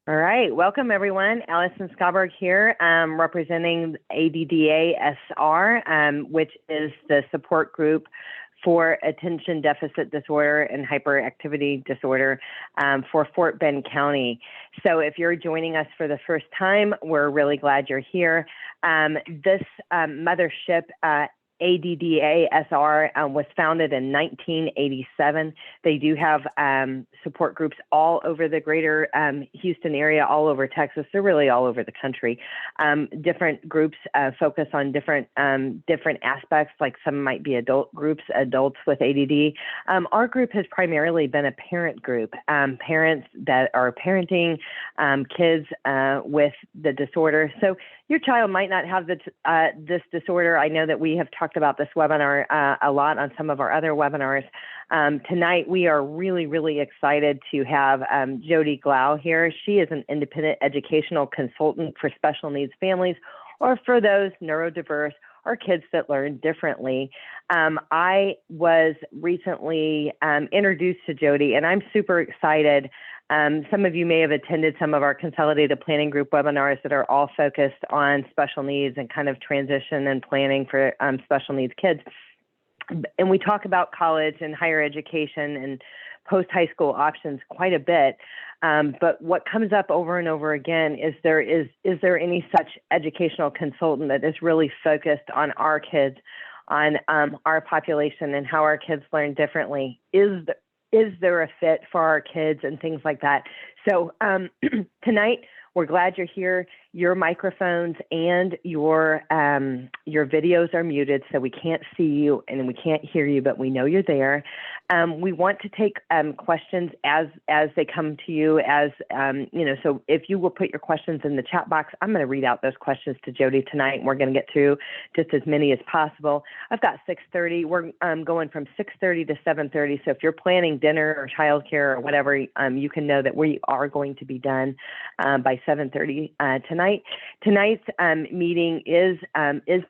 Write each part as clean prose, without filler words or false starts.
All right, welcome everyone. Allison Skalberg here, representing ADDA-SR, which is the support group for attention deficit disorder and hyperactivity disorder for Fort Bend County. So if you're joining us for the first time, we're really glad you're here. This mothership, ADDA-SR, was founded in 1987. They do have support groups all over the greater Houston area, all over Texas. They're really all over the country. Different groups focus on different aspects, like some might be adult groups, adults with ADD. Our group has primarily been a parent group, parents that are parenting kids with the disorder. So your child might not have this disorder. I know that we have talked about this webinar a lot on some of our other webinars. Tonight, we are really, really excited to have Jodi Glou here. She is an independent educational consultant for special needs families, or for those neurodiverse or kids that learn differently. I was recently introduced to Jodi, and I'm super excited. Some of you may have attended some of our consolidated planning group webinars that are all focused on special needs and kind of transition and planning for special needs kids. And we talk about college and higher education and post-high school options quite a bit. But what comes up over and over again is there any such educational consultant that is really focused on our kids, on our population and how our kids learn differently? Is there a fit for our kids and things like that? So tonight, we're glad you're here. Your microphones and your videos are muted, so we can't see you and we can't hear you, but we know you're there. We want to take questions as they come to you. So if you will put your questions in the chat box, I'm going to read out those questions to Jodi tonight, and we're going to get through just as many as possible. I've got 6:30. We're going from 6:30 to 7:30. So if you're planning dinner or childcare or whatever, you can know that we are going to be done by 7:30 tonight. Tonight's meeting is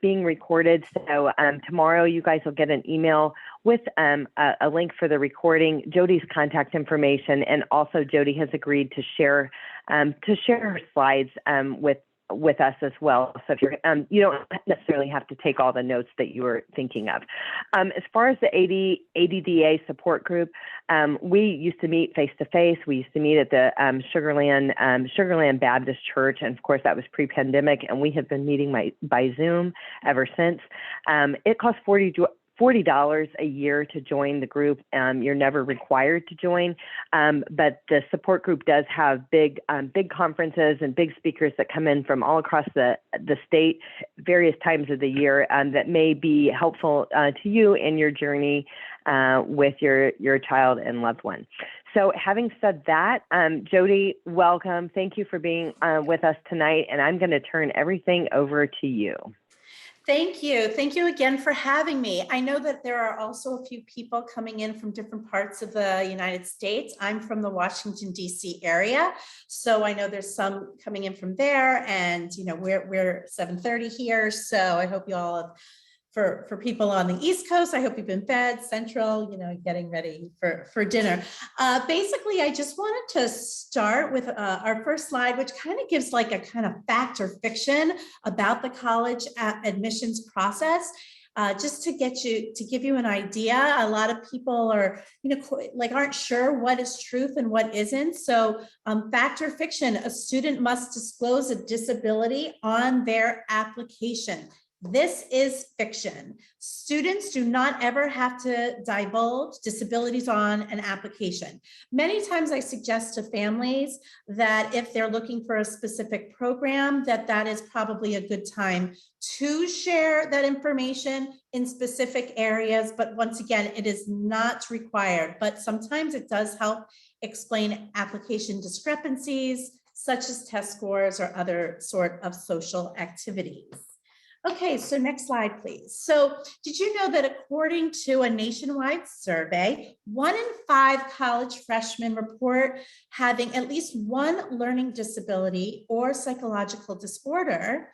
being recorded. So tomorrow you guys will get an email with a link for the recording, Jodi's contact information, and also Jodi has agreed to share her slides with us as well. So if you're, you don't necessarily have to take all the notes that you were thinking of. As far as the ADDA support group, we used to meet face-to-face. We used to meet at the Sugarland Baptist Church, and of course that was pre-pandemic, and we have been meeting by Zoom ever since. It costs $40 a year to join the group. You're never required to join, but the support group does have big conferences and big speakers that come in from all across the state, various times of the year, that may be helpful to you in your journey with your child and loved one. So having said that, Jodi, welcome. Thank you for being with us tonight, and I'm going to turn everything over to you. Thank you. Thank you again for having me. I know that there are also a few people coming in from different parts of the United States. I'm from the Washington, D.C. area, so I know there's some coming in from there, and we're 7:30 here, so I hope you all have, for people on the East Coast, I hope you've been fed, Central, getting ready for dinner. Basically, I just wanted to start with our first slide, which kind of gives like a kind of fact or fiction about the college admissions process. Just to give you an idea, a lot of people are, aren't sure what is truth and what isn't. So fact or fiction, a student must disclose a disability on their application. This is fiction. Students do not ever have to divulge disabilities on an application. Many times I suggest to families that if they're looking for a specific program, that is probably a good time to share that information in specific areas. But once again, it is not required, but sometimes it does help explain application discrepancies, such as test scores or other sort of social activities. Okay, so next slide, please. So did you know that according to a nationwide survey, 1 in 5 college freshmen report having at least one learning disability or psychological disorder,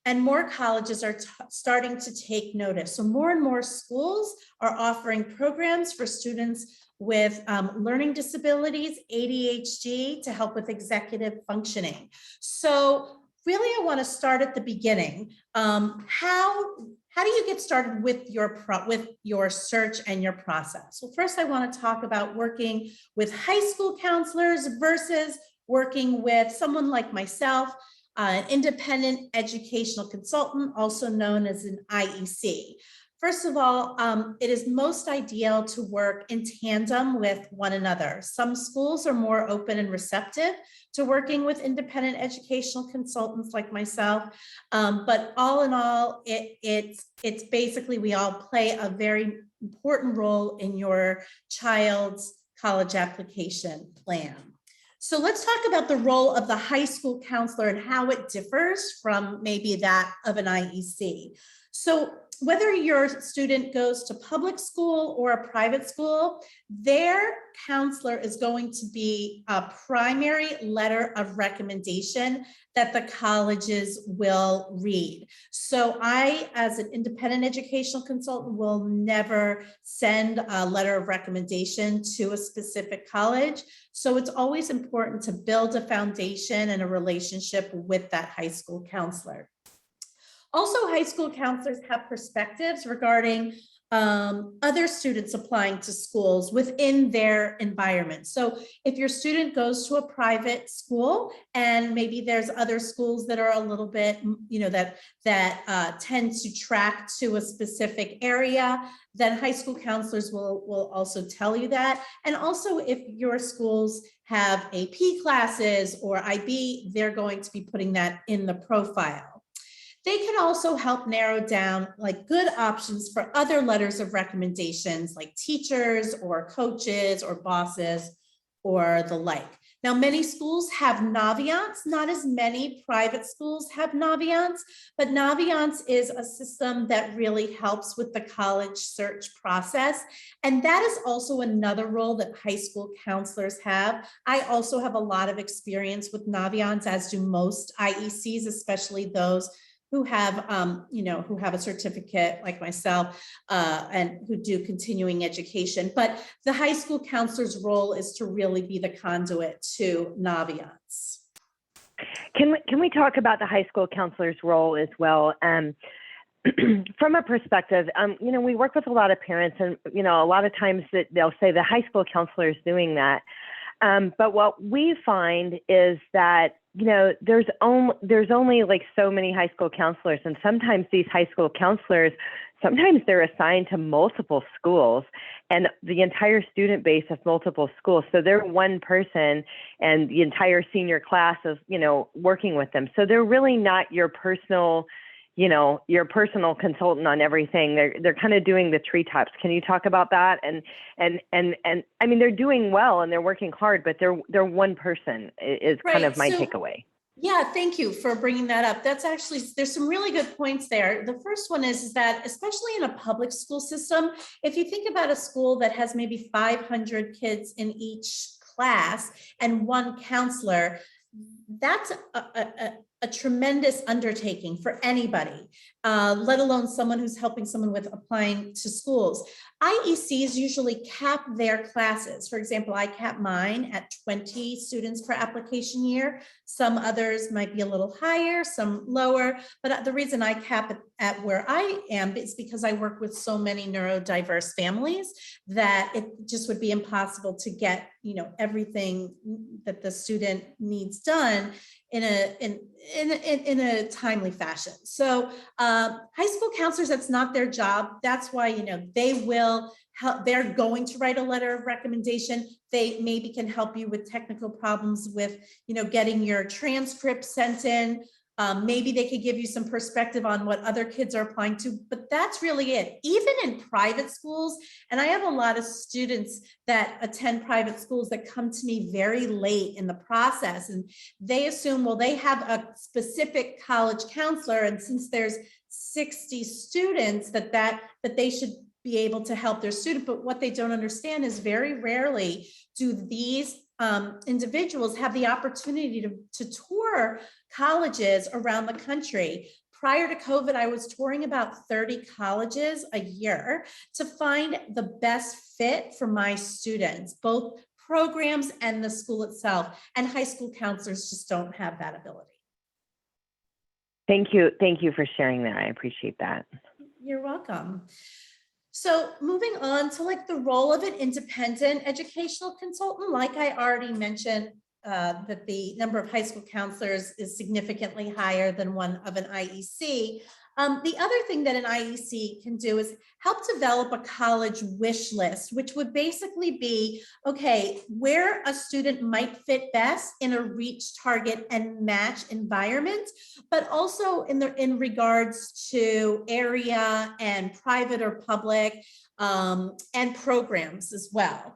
and more colleges are starting to take notice. So more and more schools are offering programs for students with learning disabilities, ADHD, to help with executive functioning. So really, I want to start at the beginning. How do you get started with your search and your process? Well, first, I want to talk about working with high school counselors versus working with someone like myself, an independent educational consultant, also known as an IEC. First of all, it is most ideal to work in tandem with one another. Some schools are more open and receptive to working with independent educational consultants like myself, but all in all, it's basically we all play a very important role in your child's college application plan. So let's talk about the role of the high school counselor and how it differs from maybe that of an IEC. So whether your student goes to public school or a private school, their counselor is going to be a primary letter of recommendation that the colleges will read. So I, as an independent educational consultant, will never send a letter of recommendation to a specific college. So it's always important to build a foundation and a relationship with that high school counselor. Also, high school counselors have perspectives regarding other students applying to schools within their environment. So if your student goes to a private school and maybe there's other schools that are a little bit, that tend to track to a specific area, then high school counselors will also tell you that. And also if your schools have AP classes or IB, they're going to be putting that in the profile. They can also help narrow down like good options for other letters of recommendations like teachers or coaches or bosses or the like. Now, many schools have Naviance. Not as many private schools have Naviance, but Naviance is a system that really helps with the college search process. And that is also another role that high school counselors have. I also have a lot of experience with Naviance, as do most IECs, especially those who have a certificate like myself and who do continuing education. But the high school counselor's role is to really be the conduit to Naviance. Can we talk about the high school counselor's role as well? From a perspective, we work with a lot of parents, and a lot of times that they'll say the high school counselor is doing that. But what we find is that there's only like so many high school counselors, and sometimes these high school counselors, sometimes they're assigned to multiple schools and the entire student base of multiple schools. So they're one person and the entire senior class is, working with them. So they're really not your personal consultant on everything. They're kind of doing the treetops. Can you talk about that? And I mean, they're doing well and they're working hard, but they're one person is right. Kind of my takeaway. Yeah, thank you for bringing that up. That's actually, there's some really good points there. The first one is that, especially in a public school system, if you think about a school that has maybe 500 kids in each class and one counselor, that's a tremendous undertaking for anybody, let alone someone who's helping someone with applying to schools. IECs usually cap their classes. For example, I cap mine at 20 students per application year. Some others might be a little higher, some lower, but the reason I cap it at where I am is because I work with so many neurodiverse families that it just would be impossible to get, everything that the student needs done in a timely fashion. So high school counselors, that's not their job. That's why, they will help. They're going to write a letter of recommendation. They maybe can help you with technical problems with, getting your transcript sent in. Maybe they could give you some perspective on what other kids are applying to, but that's really it. Even in private schools, and I have a lot of students that attend private schools that come to me very late in the process, and they assume, well, they have a specific college counselor, and since there's 60 students, that they should be able to help their student. But what they don't understand is very rarely do these individuals have the opportunity to tour colleges around the country. Prior to COVID, I was touring about 30 colleges a year to find the best fit for my students, both programs and the school itself. And high school counselors just don't have that ability. Thank you. Thank you for sharing that. I appreciate that. You're welcome. So moving on to like the role of an independent educational consultant, like I already mentioned, that the number of high school counselors is significantly higher than one of an IEC. The other thing that an IEC can do is help develop a college wish list, which would basically be, okay, where a student might fit best in a reach, target, and match environment, but also in regards to area and private or public, and programs as well.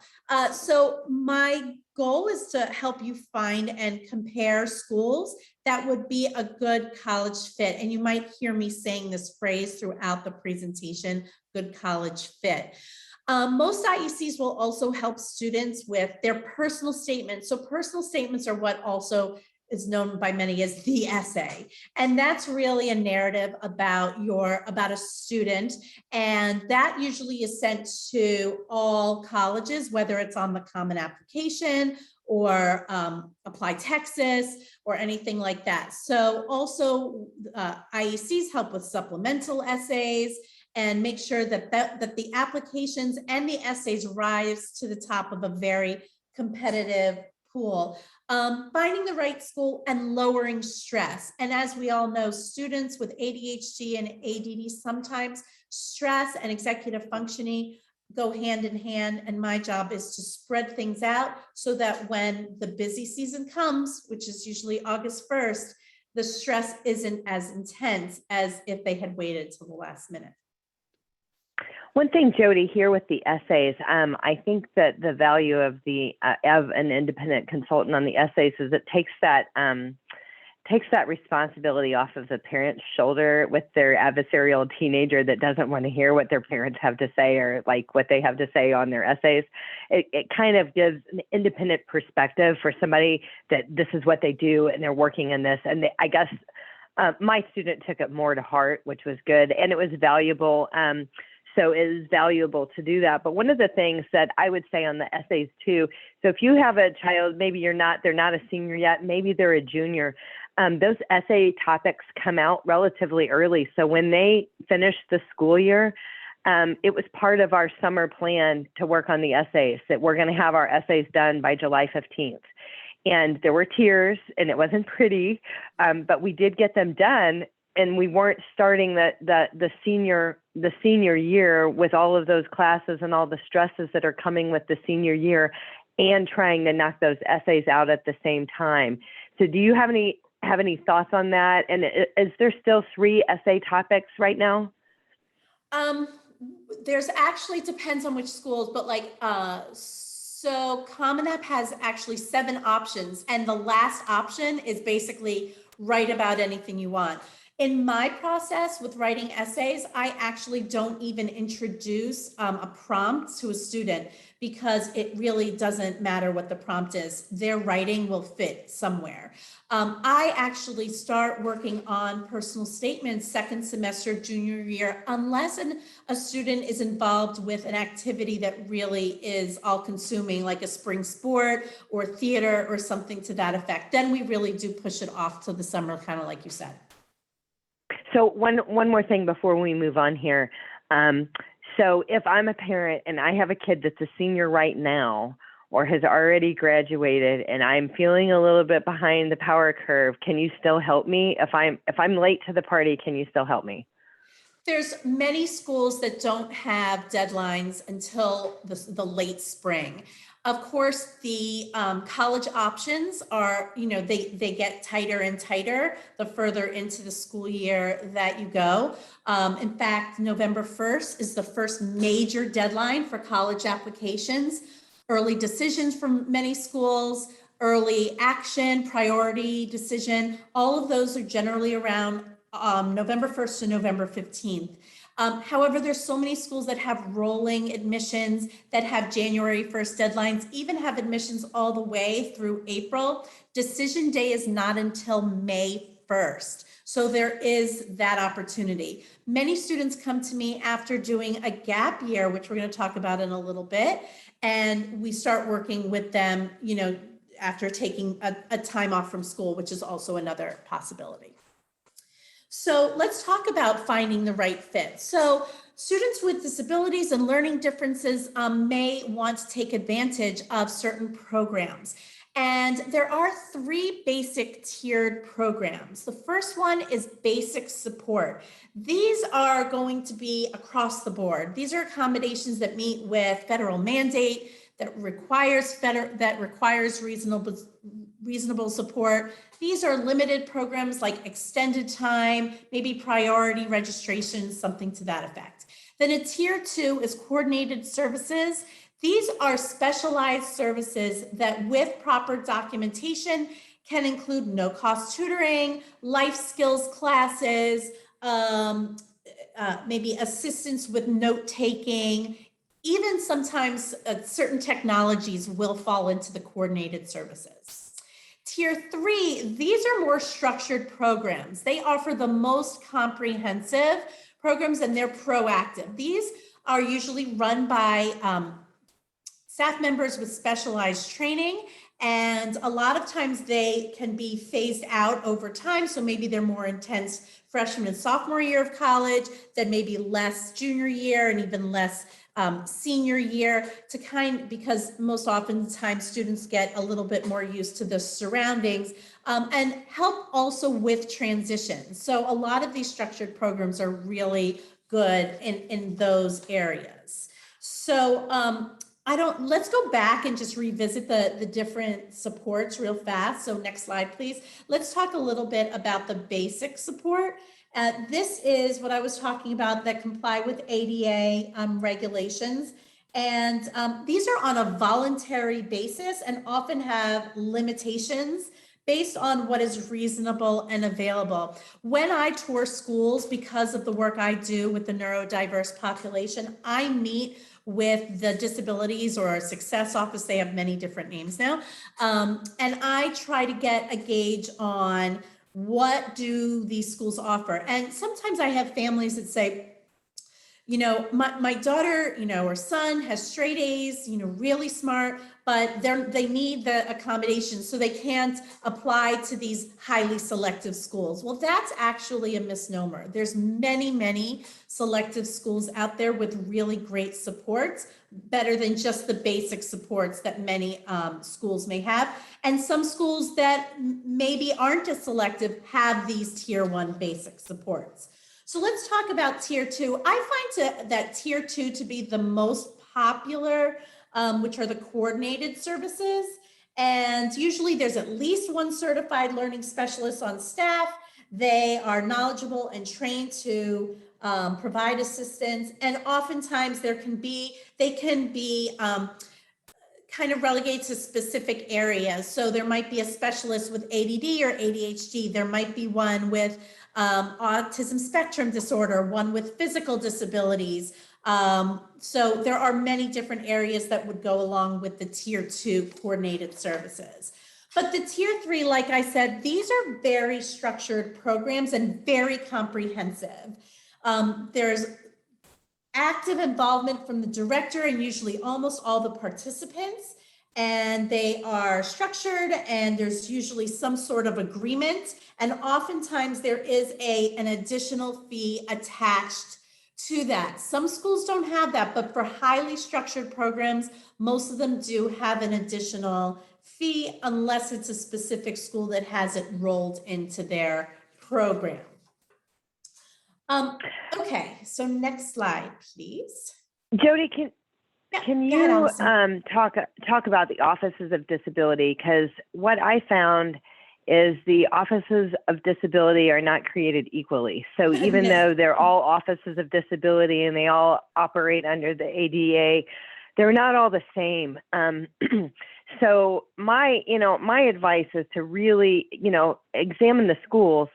So my goal is to help you find and compare schools that would be a good college fit. And you might hear me saying this phrase throughout the presentation, good college fit. Most IECs will also help students with their personal statements. So personal statements are what also is known by many as the essay. And that's really a narrative about a student. And that usually is sent to all colleges, whether it's on the Common Application or Apply Texas or anything like that. So also IECs help with supplemental essays and make sure that the applications and the essays rise to the top of a very competitive pool. Finding the right school and lowering stress. And as we all know, students with ADHD and ADD, sometimes stress and executive functioning go hand in hand. And my job is to spread things out so that when the busy season comes, which is usually August 1st, the stress isn't as intense as if they had waited till the last minute. One thing, Jodi, here with the essays, I think that the value of an independent consultant on the essays is it takes that responsibility off of the parent's shoulder with their adversarial teenager that doesn't want to hear what their parents have to say or like what they have to say on their essays. It kind of gives an independent perspective for somebody that this is what they do and they're working in this. And I guess my student took it more to heart, which was good, and it was valuable. So it is valuable to do that. But one of the things that I would say on the essays too, so if you have a child, maybe they're not a senior yet, maybe they're a junior, those essay topics come out relatively early. So when they finish the school year, it was part of our summer plan to work on the essays, that we're going to have our essays done by July 15th. And there were tears and it wasn't pretty, but we did get them done. And we weren't starting the senior year with all of those classes and all the stresses that are coming with the senior year and trying to knock those essays out at the same time. So do you have any thoughts on that? And is there still 3 essay topics right now? There's actually, depends on which schools, but like, so Common App has actually 7 options. And the last option is basically write about anything you want. In my process with writing essays, I actually don't even introduce a prompt to a student because it really doesn't matter what the prompt is. Their writing will fit somewhere. I actually start working on personal statements second semester, junior year, unless a student is involved with an activity that really is all consuming, like a spring sport or theater or something to that effect. Then we really do push it off to the summer, kind of like you said. So one more thing before we move on here. So if I'm a parent and I have a kid that's a senior right now or has already graduated and I'm feeling a little bit behind the power curve, can you still help me? If I'm late to the party, can you still help me? There's many schools that don't have deadlines until the late spring. Of course, the college options are, they get tighter and tighter the further into the school year that you go. In fact, November 1st is the first major deadline for college applications. Early decisions from many schools, early action, priority decision, all of those are generally around November 1st to November 15th. However, there's so many schools that have rolling admissions, that have January 1st deadlines, even have admissions all the way through April. Decision day is not until May first. So there is that opportunity. Many students come to me after doing a gap year, which we're going to talk about in a little bit, and we start working with them, you know, after taking a time off from school, which is also another possibility. So let's talk about finding the right fit. So students with disabilities and learning differences may want to take advantage of certain programs. And there are 3 basic tiered programs. The first one is basic support. These are going to be across the board. These are accommodations that meet with federal mandate, that requires reasonable support. These are limited programs like extended time, maybe priority registration, something to that effect. Then a tier 2 is coordinated services. These are specialized services that with proper documentation can include no-cost tutoring, life skills classes, maybe assistance with note-taking. Even sometimes certain technologies will fall into the coordinated services. Tier 3, these are more structured programs. They offer the most comprehensive programs and they're proactive. These are usually run by staff members with specialized training, and a lot of times they can be phased out over time. So maybe they're more intense freshman and sophomore year of college, then maybe less junior year and even less senior year, because most oftentimes students get a little bit more used to the surroundings, and help also with transition. So a lot of these structured programs are really good in those areas. So let's go back and just revisit the different supports real fast. So next slide, please. Let's talk a little bit about the basic support. This is what I was talking about that comply with ADA regulations. And these are on a voluntary basis and often have limitations based on what is reasonable and available. When I tour schools, because of the work I do with the neurodiverse population, I meet with the disabilities or success office. They have many different names now. And I try to get a gauge on what do these schools offer. And sometimes I have families that say, you know, my daughter, you know, or son has straight A's, you know, really smart, but they need the accommodation, so they can't apply to these highly selective schools. Well, that's actually a misnomer. There's many selective schools out there with really great supports, better than just the basic supports that many schools may have. And some schools that maybe aren't as selective have these tier 1 basic supports. So let's talk about tier 2. I find that tier 2 to be the most popular, which are the coordinated services. And usually there's at least 1 certified learning specialist on staff. They are knowledgeable and trained to provide assistance. And oftentimes they can be kind of relegated to specific areas. So there might be a specialist with ADD or ADHD. There might be one with autism spectrum disorder, one with physical disabilities. So there are many different areas that would go along with the tier 2 coordinated services. But the tier 3, like I said, these are very structured programs and very comprehensive. There's active involvement from the director and usually almost all the participants, and they are structured, and there's usually some sort of agreement, and oftentimes there is an additional fee attached to that. Some schools don't have that, but for highly structured programs, most of them do have an additional fee unless it's a specific school that has it rolled into their program. Okay, so next slide, please. Jodi, can you talk about the offices of disability? Because what I found is the offices of disability are not created equally. So even though they're all offices of disability and they all operate under the ADA, they're not all the same. So my advice is to really, examine the schools,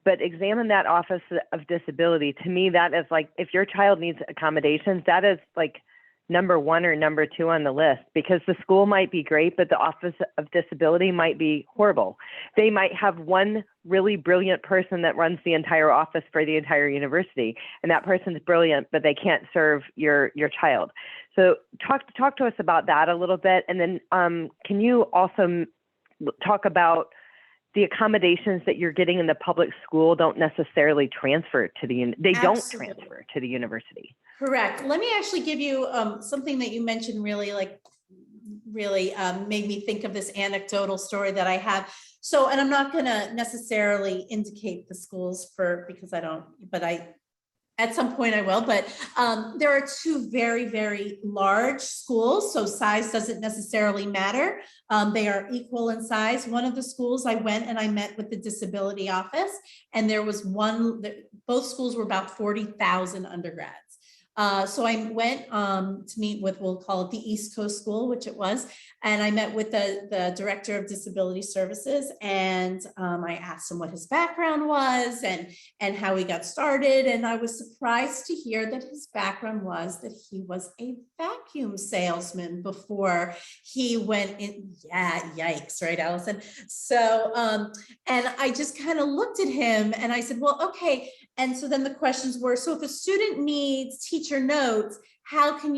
but examine that office of disability. To me, that is like, if your child needs accommodations, that is like number one or number two on the list, because the school might be great, but the Office of Disability might be horrible. They might have one really brilliant person that runs the entire office for the entire university, and that person's brilliant, but they can't serve your child. So talk to us about that a little bit, and then can you also talk about the accommodations that you're getting in the public school don't necessarily transfer to they don't transfer to the university. Correct. Let me actually give you something that you mentioned really made me think of this anecdotal story that I have. So, and I'm not going to necessarily indicate the schools because I don't, but at some point I will, but there are two very, very large schools. So size doesn't necessarily matter. They are equal in size. One of the schools I went and I met with the disability office, and there was both schools were about 40,000 undergrads. So I went to meet with, we'll call it the East Coast School, which it was, and I met with the Director of Disability Services, and I asked him what his background was and how he got started, and I was surprised to hear that his background was that he was a vacuum salesman before he went in. Yeah, yikes, right, Allison? So, and I just kind of looked at him and I said, well, okay. And so then the questions were, so if a student needs teacher notes, how can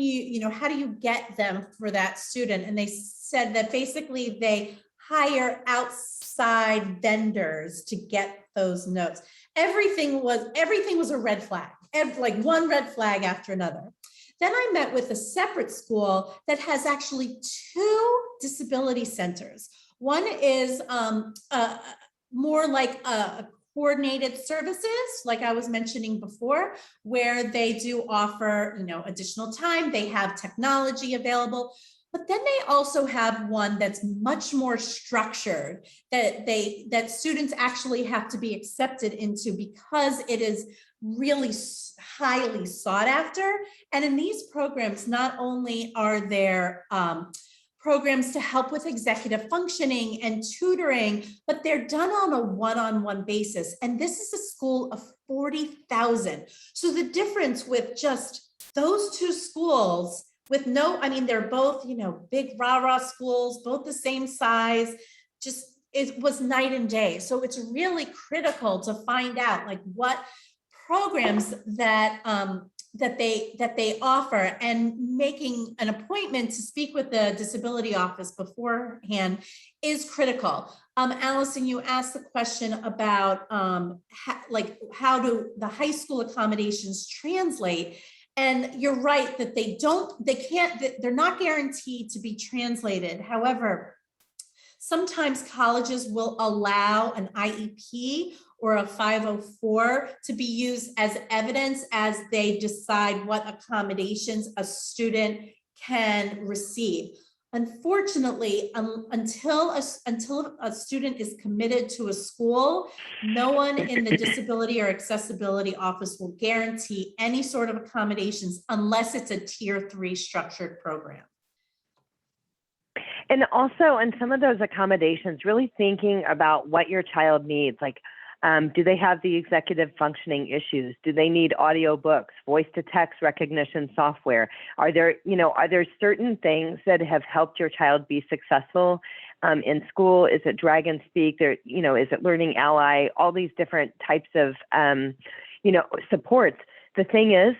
how do you get them for that student? And they said that basically they hire outside vendors to get those notes. Everything was a red flag, like one red flag after another. Then I met with a separate school that has actually two disability centers. One is more like a coordinated services, like I was mentioning before, where they do offer, additional time. They have technology available, but then they also have one that's much more structured that students actually have to be accepted into because it is really highly sought after. And in these programs, not only are there programs to help with executive functioning and tutoring, but they're done on a one-on-one basis. And this is a school of 40,000. So the difference with just those two schools with they're both, big rah-rah schools, both the same size, it was night and day. So it's really critical to find out like what programs that they offer, and making an appointment to speak with the disability office beforehand is critical. Allison, you asked the question about how do the high school accommodations translate? And you're right that they're not guaranteed to be translated. However, sometimes colleges will allow an IEP or a 504 to be used as evidence as they decide what accommodations a student can receive. Unfortunately, until a student is committed to a school, no one in the disability or accessibility office will guarantee any sort of accommodations unless it's a tier 3 structured program. And also on some of those accommodations, really thinking about what your child needs, like do they have the executive functioning issues? Do they need audio books, voice to text recognition software? Are there certain things that have helped your child be successful in school? Is it Dragon Speak? Is it Learning Ally? All these different types of, supports. The thing is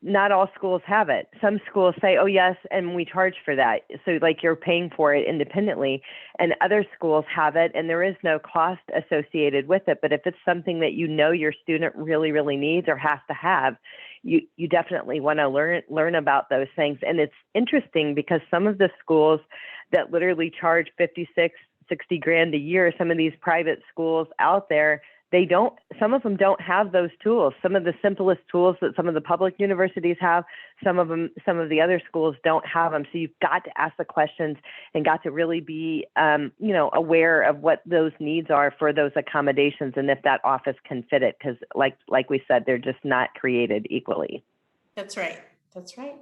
not all schools have it. Some schools say, oh yes, and we charge for that. So like you're paying for it independently, and other schools have it and there is no cost associated with it. But if it's something that your student really, really needs or has to have, you definitely want to learn about those things. And it's interesting because some of the schools that literally charge 56, 60 grand a year, some of these private schools out there, some of them don't have those tools. Some of the simplest tools that some of the public universities have, some of the other schools don't have them. So you've got to ask the questions and got to really be, aware of what those needs are for those accommodations and if that office can fit it. Because like we said, they're just not created equally. That's right. That's right.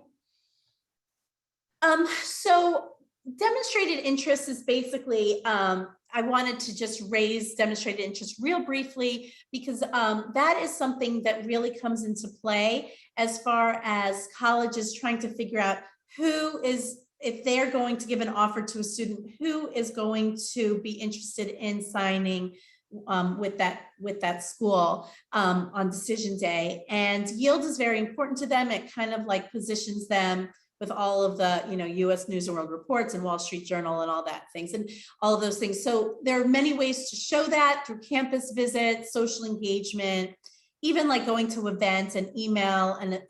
So demonstrated interest is basically, I wanted to just raise demonstrated interest real briefly because that is something that really comes into play as far as colleges trying to figure out who is, if they're going to give an offer to a student, who is going to be interested in signing with that school on decision day. And yield is very important to them. It kind of like positions them with all of the, U.S. News and World Reports and Wall Street Journal and all that things and all of those things. So there are many ways to show that through campus visits, social engagement, even like going to events and email and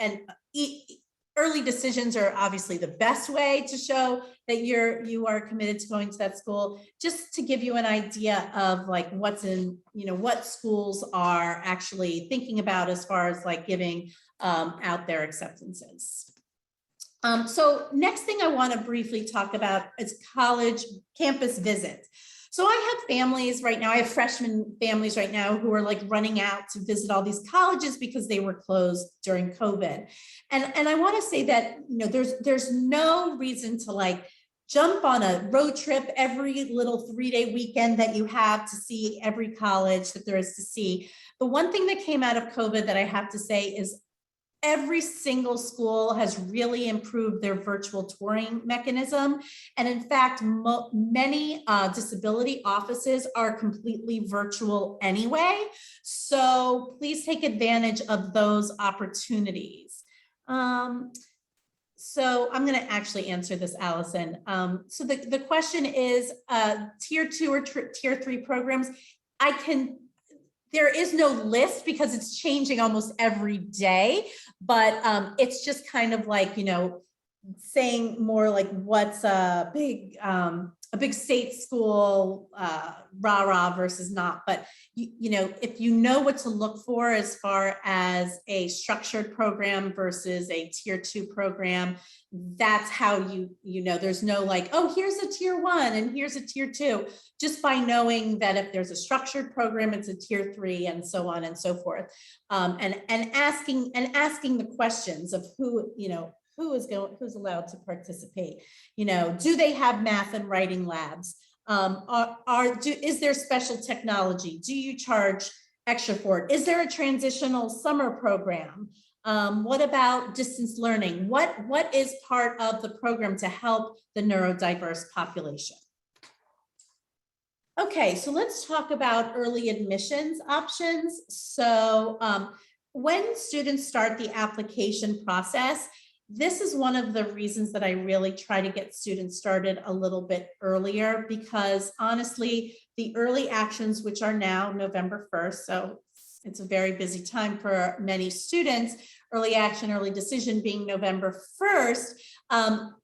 early decisions are obviously the best way to show that you are committed to going to that school, just to give you an idea of like what's in, what schools are actually thinking about as far as like giving out their acceptances. So next thing I want to briefly talk about is college campus visits. So I have families right now, I have freshman families right now who are like running out to visit all these colleges because they were closed during COVID. And I want to say that, there's no reason to like jump on a road trip every little 3-day weekend that you have to see every college that there is to see. The one thing that came out of COVID that I have to say is every single school has really improved their virtual touring mechanism. And in fact, many disability offices are completely virtual anyway. So please take advantage of those opportunities. So I'm going to actually answer this, Allison. So the question is tier 2 or tier 3 programs. There is no list because it's changing almost every day, but it's just kind of like, saying more like what's a big state school, rah-rah versus not. But, if you know what to look for as far as a structured program versus a tier 2 program, that's how you know, there's no like, oh, here's a tier 1 and here's a tier 2, just by knowing that if there's a structured program, it's a tier 3 and so on and so forth. And asking the questions of who's allowed to participate. Do they have math and writing labs? Is there special technology? Do you charge extra for it? Is there a transitional summer program? What about distance learning? What is part of the program to help the neurodiverse population? Okay, so let's talk about early admissions options. So when students start the application process, this is one of the reasons that I really try to get students started a little bit earlier, because honestly, the early actions, which are now November 1st, so it's a very busy time for many students, early action, early decision being November 1st,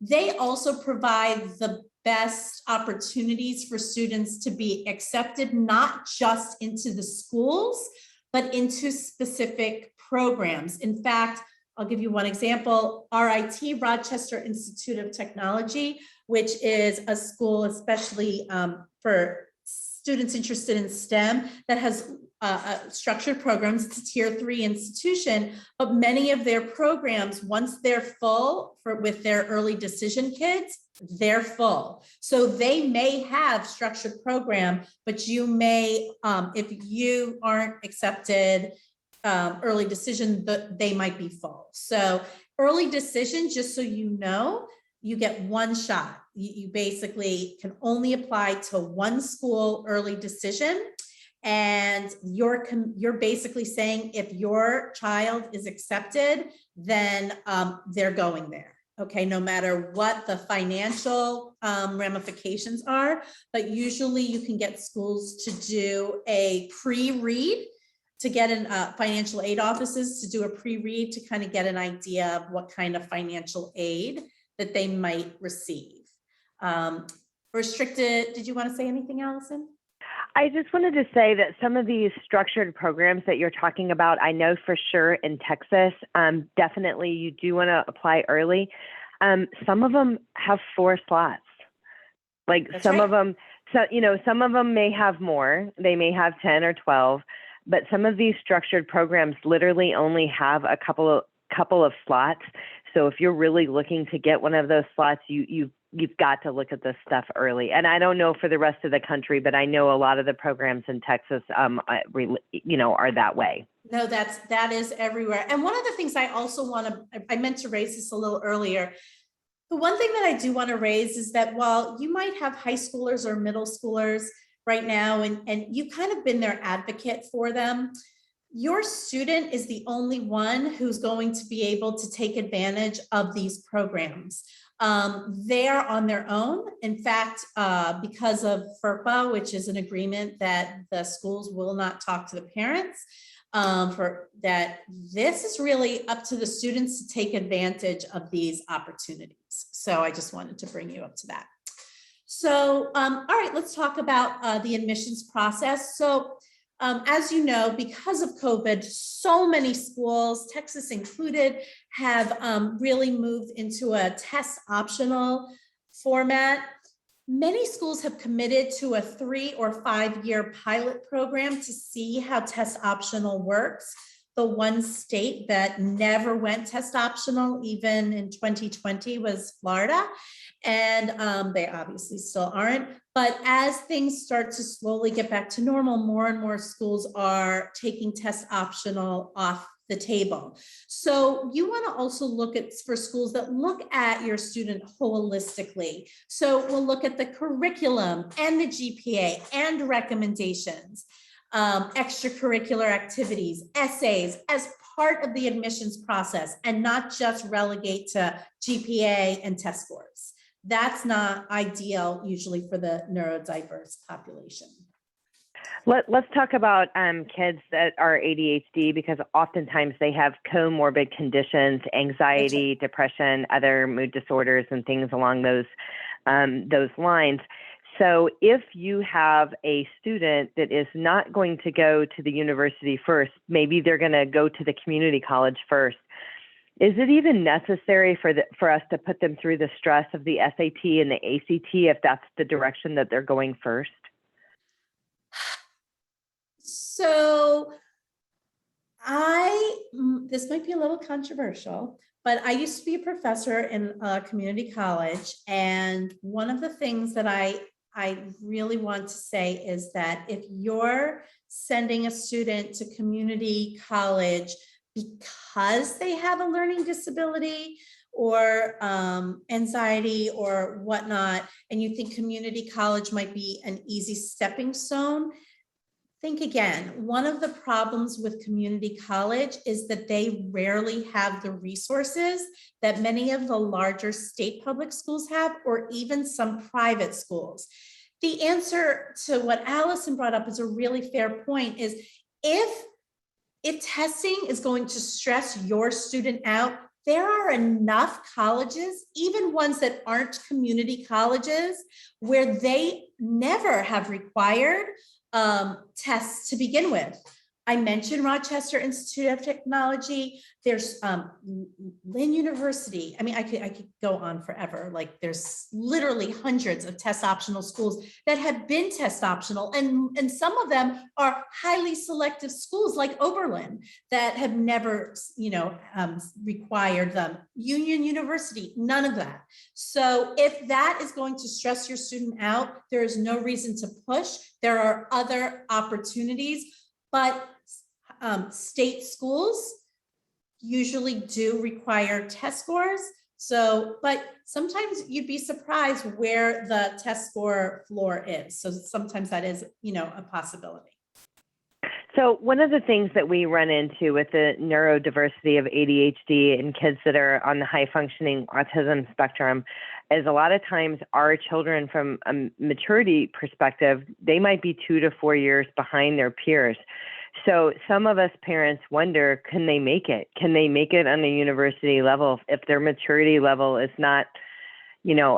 they also provide the best opportunities for students to be accepted, not just into the schools, but into specific programs. In fact, I'll give you one example, RIT, Rochester Institute of Technology, which is a school especially for students interested in STEM that has structured programs. It's a tier 3 institution, but many of their programs, once they're full with their early decision kids, they're full. So they may have structured program, but you may, if you aren't accepted early decision, they might be full. So early decision, just so you know, you get one shot. You basically can only apply to one school early decision. And you're basically saying if your child is accepted, then they're going there. Okay, no matter what the financial ramifications are, but usually you can get schools to do a pre-read, to get in financial aid offices to do a pre-read to kind of get an idea of what kind of financial aid that they might receive. Restricted, did you want to say anything, Allison? I just wanted to say that some of these structured programs that you're talking about, I know for sure in Texas, definitely you do want to apply early. Some of them have 4 slots. Like That's some right. of them, so some of them may have more. They may have 10 or 12, but some of these structured programs literally only have a couple of slots. So if you're really looking to get one of those slots, you you've got to look at this stuff early. And I don't know for the rest of the country, but I know a lot of the programs in Texas, are that way. No, that is everywhere. And one of the things I also I meant to raise this a little earlier. The one thing that I do want to raise is that while you might have high schoolers or middle schoolers right now, and you've kind of been their advocate for them, your student is the only one who's going to be able to take advantage of these programs. They're on their own. In fact, because of FERPA, which is an agreement that the schools will not talk to the parents, for that, this is really up to the students to take advantage of these opportunities. So I just wanted to bring you up to that. So, all right, let's talk about the admissions process. So, as you know, because of COVID, so many schools, Texas included, have really moved into a test optional format. Many schools have committed to a 3 or 5 year pilot program to see how test optional works. The one state that never went test optional, even in 2020, was Florida. And they obviously still aren't. But as things start to slowly get back to normal, more and more schools are taking test optional off the table. So you want to also look at, for schools that look at your student holistically. So we'll look at the curriculum and the GPA and recommendations, extracurricular activities, essays as part of the admissions process, and not just relegate to GPA and test scores. That's not ideal usually for the neurodiverse population. Let's talk about kids that are ADHD, because oftentimes they have comorbid conditions, anxiety, depression, other mood disorders, and things along those lines. So if you have a student that is not going to go to the university first, maybe they're going to go to the community college first. Is it even necessary for us to put them through the stress of the SAT and the ACT if that's the direction that they're going first? So this might be a little controversial, but I used to be a professor in a community college. And one of the things that I really want to say is that if you're sending a student to community college because they have a learning disability or anxiety or whatnot, and you think community college might be an easy stepping stone, think again. One of the problems with community college is that they rarely have the resources that many of the larger state public schools have, or even some private schools. The answer to what Allison brought up is a really fair point, is if testing is going to stress your student out, there are enough colleges, even ones that aren't community colleges, where they never have required tests to begin with. I mentioned Rochester Institute of Technology. There's Lynn University. I mean, I could go on forever. Like, there's literally hundreds of test optional schools that have been test optional, and some of them are highly selective schools like Oberlin that have never, required them. Union University, none of that. So if that is going to stress your student out, there is no reason to push. There are other opportunities, but state schools usually do require test scores. So, but sometimes you'd be surprised where the test score floor is. So sometimes that is, a possibility. So one of the things that we run into with the neurodiversity of ADHD and kids that are on the high functioning autism spectrum is a lot of times our children, from a maturity perspective, they might be 2 to 4 years behind their peers. So some of us parents wonder, can they make it? Can they make it on the university level if their maturity level is not,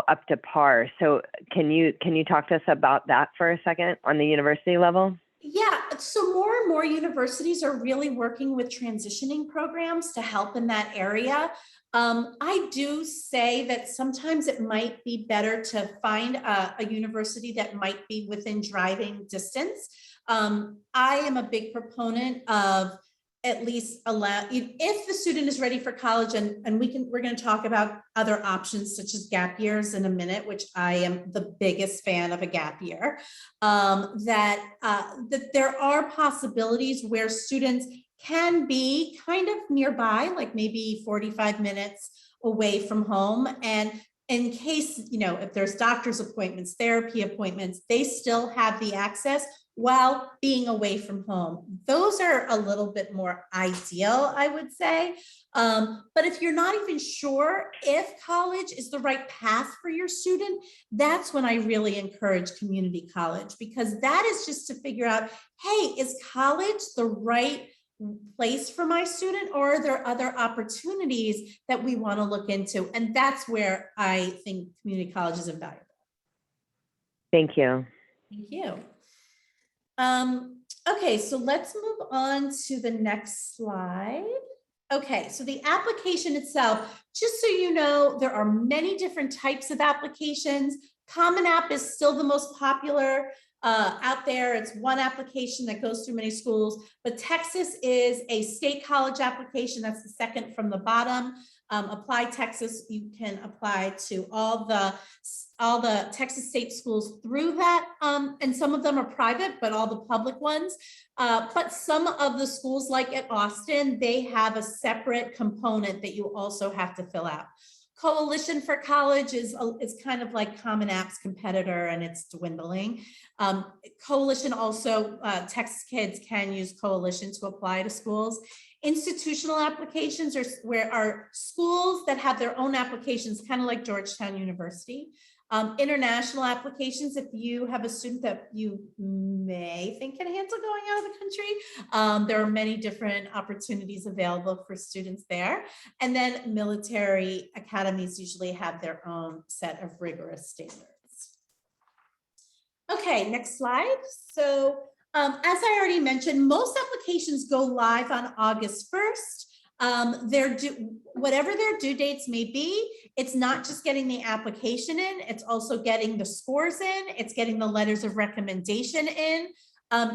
up to par? So can you talk to us about that for a second on the university level? Yeah, so more and more universities are really working with transitioning programs to help in that area. I do say that sometimes it might be better to find a university that might be within driving distance. I am a big proponent of at least allow, if the student is ready for college, and we're going to talk about other options such as gap years in a minute, which I am the biggest fan of a gap year, that there are possibilities where students can be kind of nearby, like maybe 45 minutes away from home. And in case, if there's doctor's appointments, therapy appointments, they still have the access while being away from home. Those are a little bit more ideal, I would say. But if you're not even sure if college is the right path for your student, that's when I really encourage community college, because that is just to figure out, hey, is college the right place for my student, or are there other opportunities that we want to look into? And that's where I think community college is invaluable. Thank you. Thank you. Okay, so let's move on to the next slide. Okay, so the application itself, just so you know, there are many different types of applications. Common App is still the most popular out there. It's one application that goes through many schools, but Texas is a state college application. That's the second from the bottom. Apply Texas, you can apply to all the Texas state schools through that, and some of them are private, but all the public ones. But some of the schools, like at Austin, they have a separate component that you also have to fill out. Coalition for College is kind of like Common App's competitor, and it's dwindling. Coalition also, Texas kids can use Coalition to apply to schools. Institutional applications are where are schools that have their own applications, kind of like Georgetown University. International applications, if you have a student that you may think can handle going out of the country, there are many different opportunities available for students there. And then military academies usually have their own set of rigorous standards. Okay, next slide. So as I already mentioned, most applications go live on August 1st. Whatever their due dates may be, it's not just getting the application in, it's also getting the scores in, it's getting the letters of recommendation in.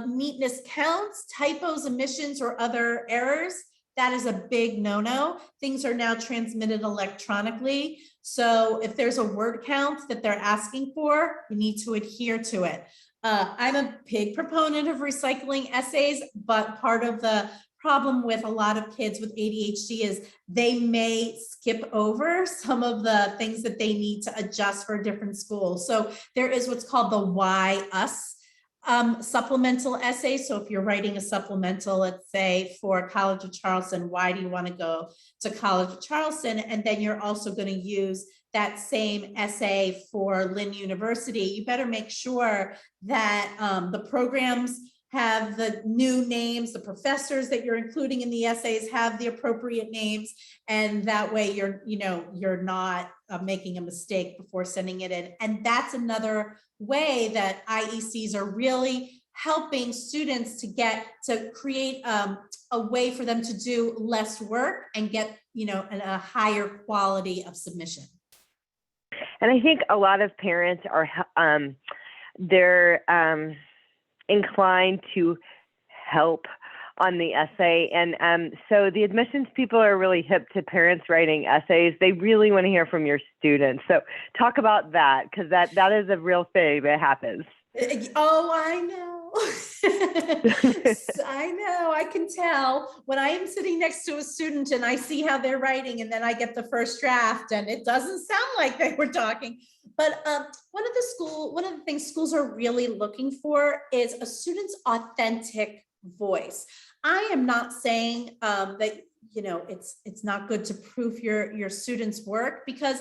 Neatness counts, typos, omissions, or other errors, that is a big no-no. Things are now transmitted electronically. So if there's a word count that they're asking for, you need to adhere to it. I'm a big proponent of recycling essays, but part of the problem with a lot of kids with ADHD is they may skip over some of the things that they need to adjust for different schools. So there is what's called the Why Us supplemental essay. So if you're writing a supplemental, let's say for College of Charleston, why do you want to go to College of Charleston? And then you're also going to use that same essay for Lynn University. You better make sure that the programs have the new names, the professors that you're including in the essays have the appropriate names, and that way you're not making a mistake before sending it in. And that's another way that IECs are really helping students to create a way for them to do less work and get a higher quality of submission. And I think a lot of parents are they're inclined to help on the essay. And so the admissions people are really hip to parents writing essays. They really want to hear from your students. So talk about that, because that is a real thing that happens. Oh, I know. I know, I can tell when I am sitting next to a student and I see how they're writing, and then I get the first draft and it doesn't sound like they were talking. But one of the things schools are really looking for is a student's authentic voice. I am not saying that it's not good to proof your students' work, because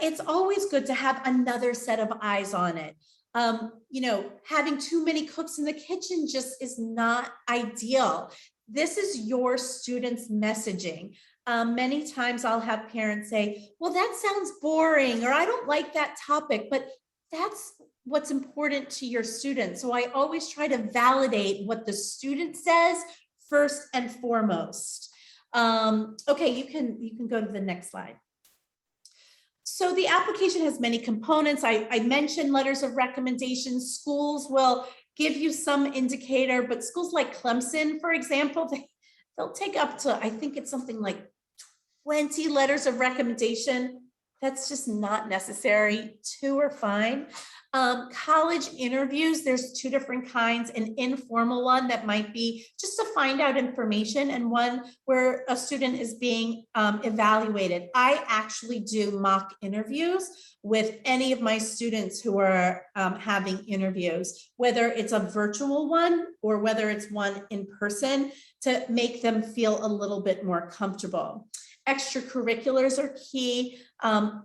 it's always good to have another set of eyes on it. Having too many cooks in the kitchen just is not ideal. This is your students' messaging. Many times I'll have parents say, well, that sounds boring, or I don't like that topic, but that's what's important to your students. So I always try to validate what the student says first and foremost. Okay, you can go to the next slide. So the application has many components. I mentioned letters of recommendation. Schools will give you some indicator, but schools like Clemson, for example, they'll take up to, I think it's something like 20 letters of recommendation. That's just not necessary. 2 are fine. College interviews, there's 2 different kinds, an informal one that might be just to find out information, and one where a student is being evaluated. I actually do mock interviews with any of my students who are having interviews, whether it's a virtual one or whether it's one in person, to make them feel a little bit more comfortable. Extracurriculars are key.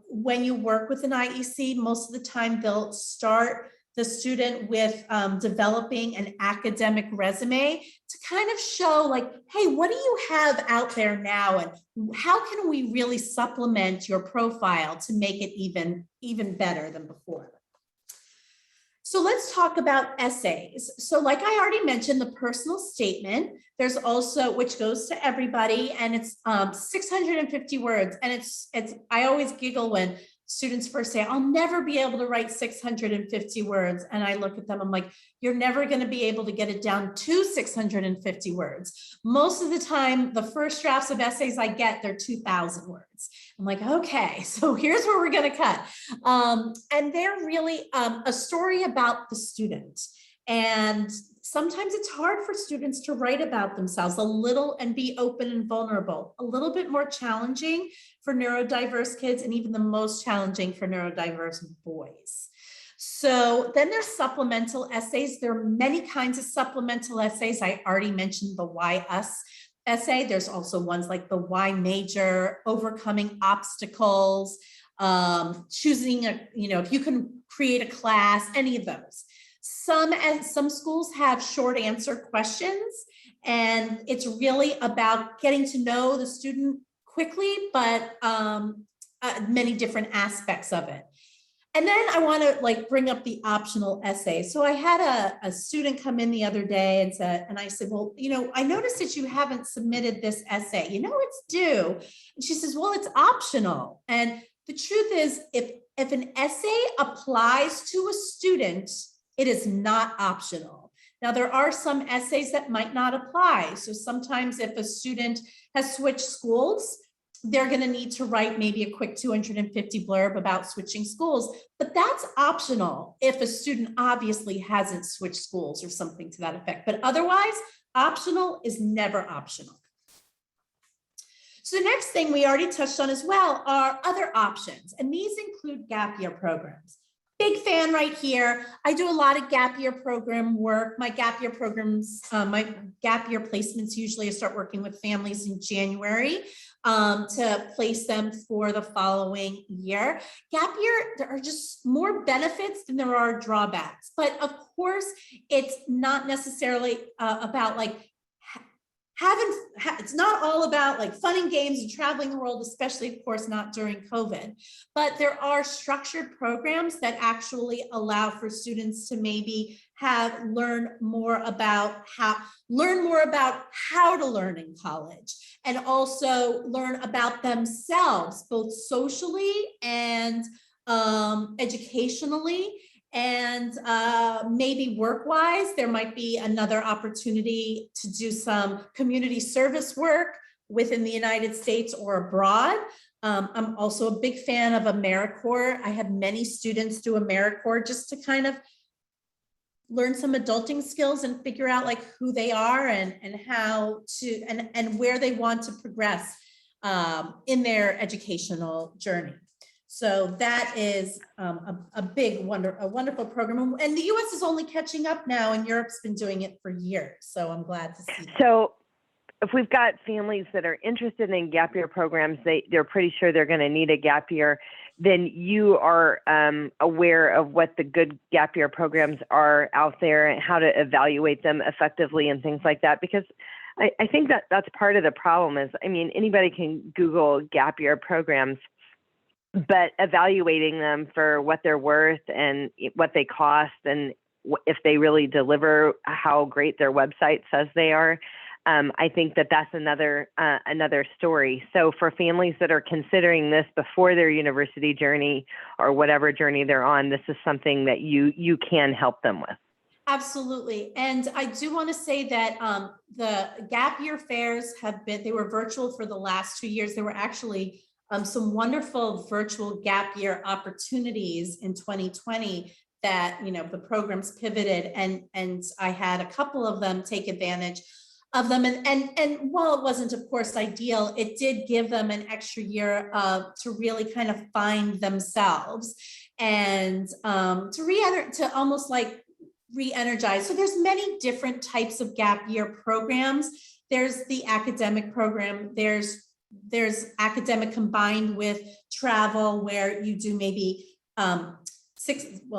When you work with an IEC, most of the time they'll start the student with developing an academic resume to kind of show like, hey, what do you have out there now? And how can we really supplement your profile to make it even better than before? So let's talk about essays. So like I already mentioned, the personal statement, there's also, which goes to everybody, and it's 650 words. And it's I always giggle when students first say, I'll never be able to write 650 words. And I look at them, I'm like, you're never going to be able to get it down to 650 words. Most of the time, the first drafts of essays I get, they're 2,000 words. I'm like, okay, so here's where we're going to cut. And they're really a story about the student. And sometimes it's hard for students to write about themselves a little and be open and vulnerable, a little bit more challenging for neurodiverse kids, and even the most challenging for neurodiverse boys. So then there's supplemental essays. There are many kinds of supplemental essays. I already mentioned the Why Us essay. There's also ones like the Why Major, Overcoming Obstacles, choosing if you can create a class, any of those. Some schools have short answer questions, and it's really about getting to know the student quickly, but many different aspects of it. And then I want to bring up the optional essay. So I had a student come in the other day and I said, well, I noticed that you haven't submitted this essay. It's due. And she says, well, it's optional. And the truth is, if an essay applies to a student, it is not optional. Now, there are some essays that might not apply. So sometimes if a student has switched schools, they're going to need to write maybe a quick 250 blurb about switching schools, but that's optional if a student obviously hasn't switched schools or something to that effect. But otherwise, optional is never optional. So the next thing we already touched on as well are other options, and these include gap year programs. Big fan right here. I do a lot of gap year program work. My gap year programs, my gap year placements, usually I start working with families in January to place them for the following year. Gap year, there are just more benefits than there are drawbacks. But of course, it's not necessarily about it's not all about fun and games and traveling the world, especially of course not during COVID, but there are structured programs that actually allow for students to maybe learn more about how to learn in college, and also learn about themselves, both socially and educationally. And maybe work-wise, there might be another opportunity to do some community service work within the United States or abroad. I'm also a big fan of AmeriCorps. I have many students do AmeriCorps just to kind of learn some adulting skills and figure out who they are and how to and where they want to progress in their educational journey. So that is a wonderful program. And the US is only catching up now, and Europe's been doing it for years. So I'm glad to see that. So if we've got families that are interested in gap year programs, they're pretty sure they're going to need a gap year, then you are aware of what the good gap year programs are out there and how to evaluate them effectively and things like that. Because I think that's part of the problem is, anybody can Google gap year programs, but evaluating them for what they're worth and what they cost and if they really deliver how great their website says they are, I think that's another story. So for families that are considering this before their university journey or whatever journey they're on, this is something that you can help them with. Absolutely. And I do want to say that the gap year fairs they were virtual for the last 2 years. There were actually some wonderful virtual gap year opportunities in 2020 that, the programs pivoted, and I had a couple of them take advantage of them. And while it wasn't, of course, ideal, it did give them an extra year to really kind of find themselves and to almost like re-energize. So there's many different types of gap year programs. There's the academic program. There's academic combined with travel, where you do maybe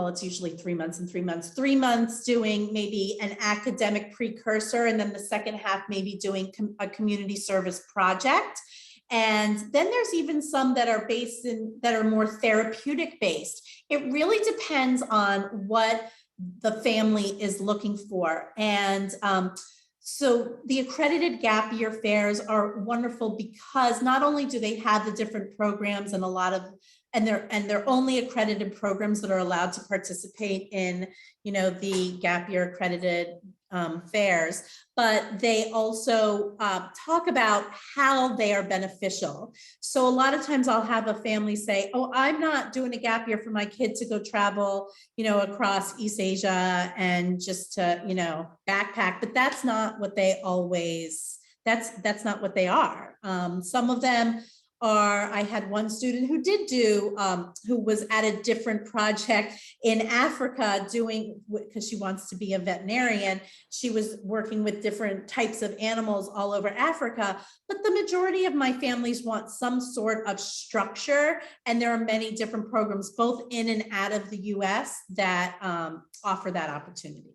it's usually 3 months and 3 months, 3 months doing maybe an academic precursor, and then the second half maybe doing a community service project. And then there's even some that are more therapeutic based. It really depends on what the family is looking for. And so the accredited gap year fairs are wonderful because not only do they have the different programs and they're only accredited programs that are allowed to participate in, the gap year accredited fairs, but they also talk about how they are beneficial. So a lot of times I'll have a family say, oh, I'm not doing a gap year for my kid to go travel, across East Asia and just to, backpack, but that's not what they always, that's not what they are. Some of them I had one student who did who was at a different project in Africa because she wants to be a veterinarian. She was working with different types of animals all over Africa, but the majority of my families want some sort of structure. And there are many different programs, both in and out of the US, that offer that opportunity.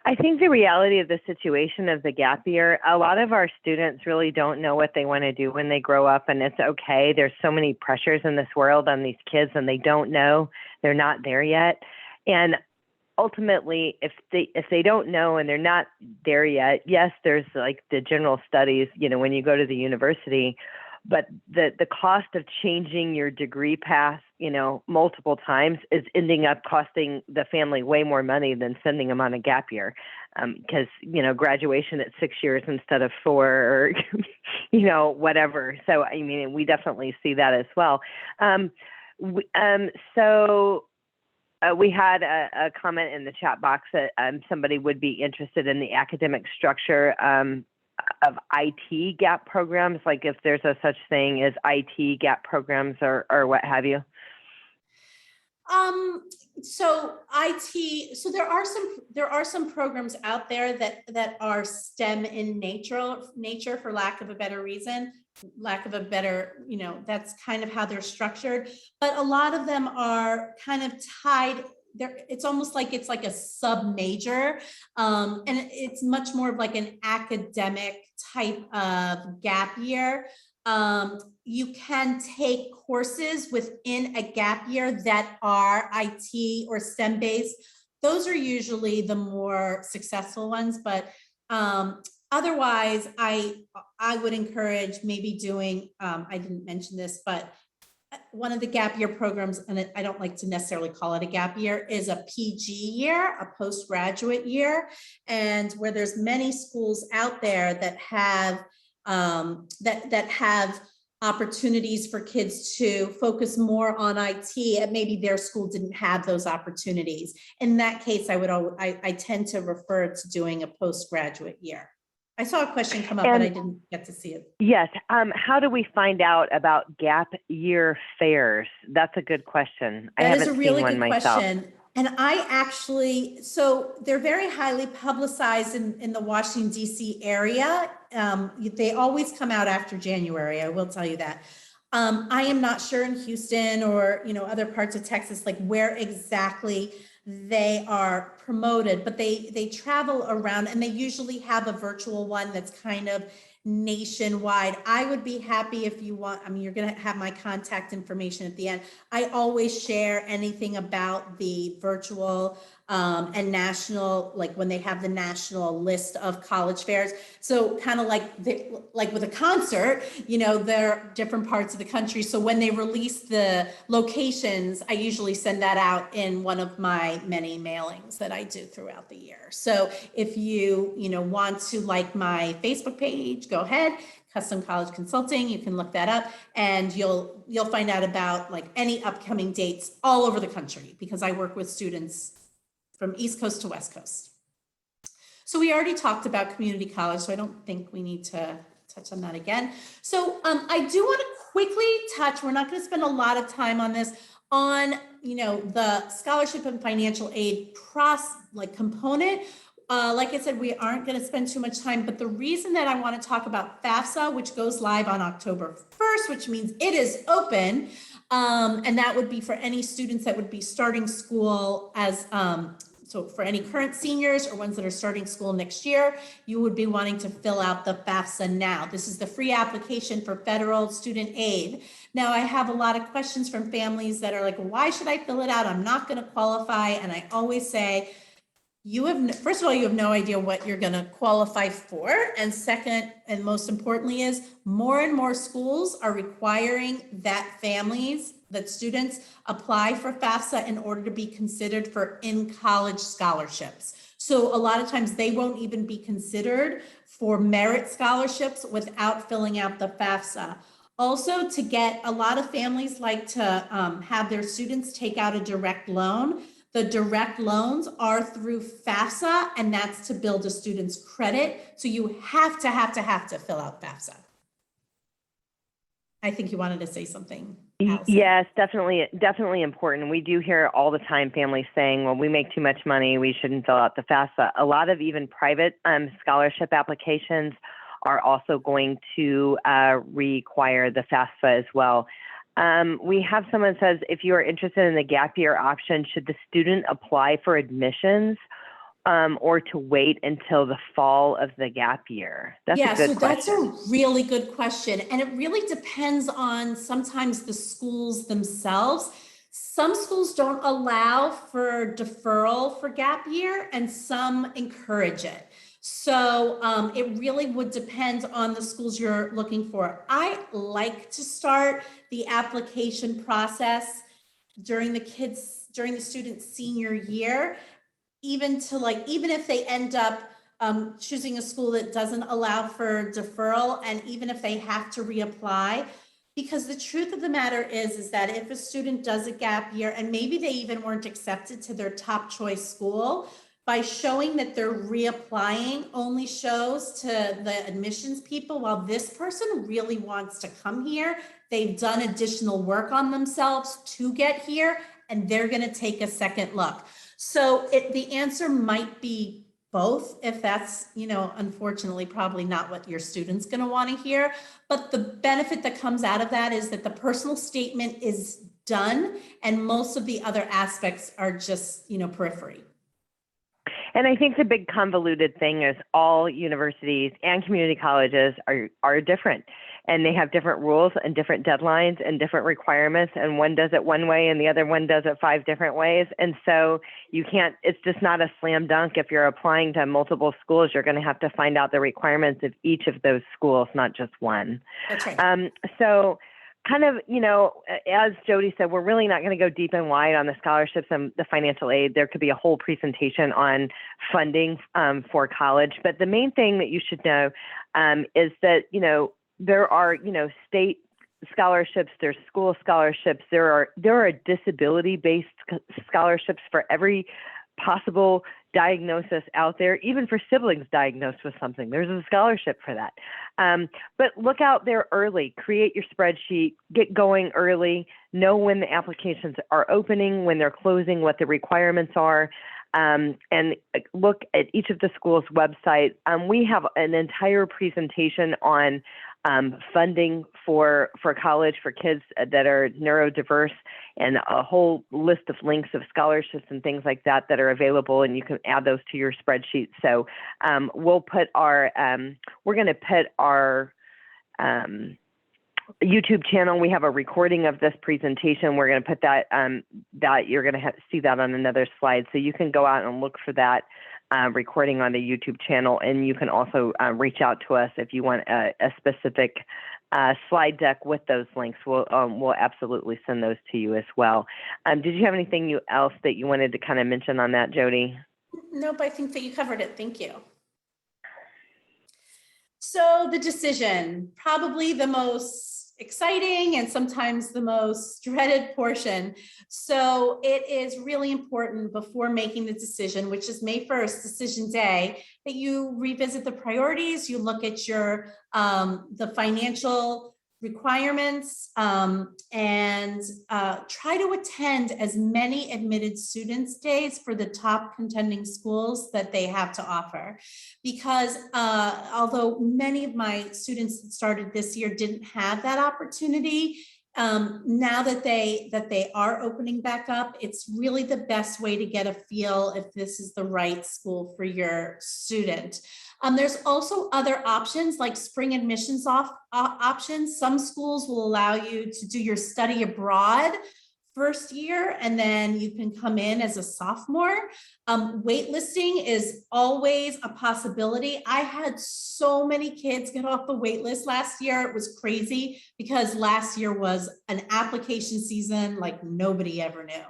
I think the reality of the situation of the gap year, a lot of our students really don't know what they want to do when they grow up, and it's okay. There's so many pressures in this world on these kids, and they don't know. They're not there yet. And ultimately, if they don't know and they're not there yet, yes, there's like the general studies, when you go to the university, but the cost of changing your degree path, multiple times is ending up costing the family way more money than sending them on a gap year. Because, graduation at 6 years instead of 4 or, whatever. So, I mean, we definitely see that as well. We had a comment in the chat box that somebody would be interested in the academic structure of IT gap programs, like if there's a such thing as IT gap programs or what have you. So there are some programs out there that are STEM in nature, for lack of a better, that's kind of how they're structured. But a lot of them are kind of tied. It's almost like it's like a sub major, and it's much more of like an academic type of gap year. You can take courses within a gap year that are IT or STEM based. Those are usually the more successful ones, but otherwise I would encourage maybe doing, I didn't mention this, but one of the gap year programs, and I don't like to necessarily call it a gap year, is a PG year, a postgraduate year, and where there's many schools out there that have that have opportunities for kids to focus more on IT, and maybe their school didn't have those opportunities. In that case, I tend to refer to doing a postgraduate year. I saw a question come up, but I didn't get to see it. Yes. How do we find out about gap year fairs? That's a good question. That is a really good question. And so they're very highly publicized in the Washington, D.C. area. They always come out after January, I will tell you that. I am not sure in Houston or, other parts of Texas, like where exactly they are promoted, but they travel around, and they usually have a virtual one that's kind of nationwide. I would be happy if you want, you're going to have my contact information at the end. I always share anything about the virtual and national, like when they have the national list of college fairs. So kind of like with a concert, there are different parts of the country. So when they release the locations, I usually send that out in one of my many mailings that I do throughout the year. So if you, want to like my Facebook page, go ahead. Custom College Consulting, you can look that up, and you'll find out about like any upcoming dates all over the country, because I work with students from East Coast to West Coast. So we already talked about community college, so I don't think we need to touch on that again. So I do want to quickly touch, we're not going to spend a lot of time on this, on the scholarship and financial aid component. Like I said, we aren't going to spend too much time, but the reason that I want to talk about FAFSA, which goes live on October 1st, which means it is open, and that would be for any students that would be starting school as, so for any current seniors or ones that are starting school next year, you would be wanting to fill out the FAFSA now. This is the free application for federal student aid. Now, I have a lot of questions from families that are like, why should I fill it out? I'm not going to qualify. And I always say, first of all, you have no idea what you're going to qualify for. And second, and most importantly, is more and more schools are requiring that students apply for FAFSA in order to be considered for in-college scholarships. So a lot of times they won't even be considered for merit scholarships without filling out the FAFSA. Also, to get, a lot of families like to have their students take out a direct loan. The direct loans are through FAFSA, and that's to build a student's credit. So you have to fill out FAFSA. I think you wanted to say something, Allison. Yes, definitely important. We do hear all the time families saying, well, we make too much money, we shouldn't fill out the FAFSA. A lot of even private scholarship applications are also going to require the FAFSA as well. We have someone says, if you are interested in the gap year option, should the student apply for admissions or to wait until the fall of the gap year? That's a good question. That's a really good question. And it really depends on sometimes the schools themselves. Some schools don't allow for deferral for gap year, and some encourage it. So it really would depend on the schools you're looking for. I like to start the application process during the student's senior year, even if they end up choosing a school that doesn't allow for deferral, and even if they have to reapply. Because the truth of the matter is that if a student does a gap year and maybe they even weren't accepted to their top choice school, by showing that they're reapplying only shows to the admissions people, while this person really wants to come here, they've done additional work on themselves to get here, and they're going to take a second look. So the answer might be both, if that's, unfortunately, probably not what your student's going to want to hear. But the benefit that comes out of that is that the personal statement is done, and most of the other aspects are just, periphery. And I think the big convoluted thing is all universities and community colleges are different, and they have different rules and different deadlines and different requirements, and one does it one way and the other one does it 5 different ways. And so it's just not a slam dunk. If you're applying to multiple schools, you're going to have to find out the requirements of each of those schools, not just one. That's right. So kind of, as Jodi said, we're really not going to go deep and wide on the scholarships and the financial aid. There could be a whole presentation on funding for college. But the main thing that you should know is that, there are, state scholarships, there's school scholarships, there are disability-based scholarships for every possible diagnosis out there, even for siblings diagnosed with something. There's a scholarship for that. But look out there early, create your spreadsheet, get going early, know when the applications are opening, when they're closing, what the requirements are, and look at each of the schools' website. We have an entire presentation on funding for college for kids that are neurodiverse, and a whole list of links of scholarships and things like that are available, and you can add those to your spreadsheet. So we'll put we're going to put our YouTube channel, we have a recording of this presentation. We're going to put that, that you're going to see that on another slide. So you can go out and look for that recording on the YouTube channel. And you can also reach out to us if you want a specific slide deck with those links. We'll absolutely send those to you as well. Did you have anything else that you wanted to kind of mention on that, Jodi? Nope, I think that you covered it. Thank you. So the decision, probably the most exciting and sometimes the most dreaded portion. So it is really important before making the decision, which is May 1st, decision day, that you revisit the priorities, you look at your the financial requirements, and try to attend as many admitted students days for the top contending schools that they have to offer. Because although many of my students that started this year didn't have that opportunity, now that they are opening back up, it's really the best way to get a feel if this is the right school for your student. There's also other options like spring admissions options. Some schools will allow you to do your study abroad first year, and then you can come in as a sophomore. Waitlisting is always a possibility. I had so many kids get off the wait list last year. It was crazy because last year was an application season like nobody ever knew.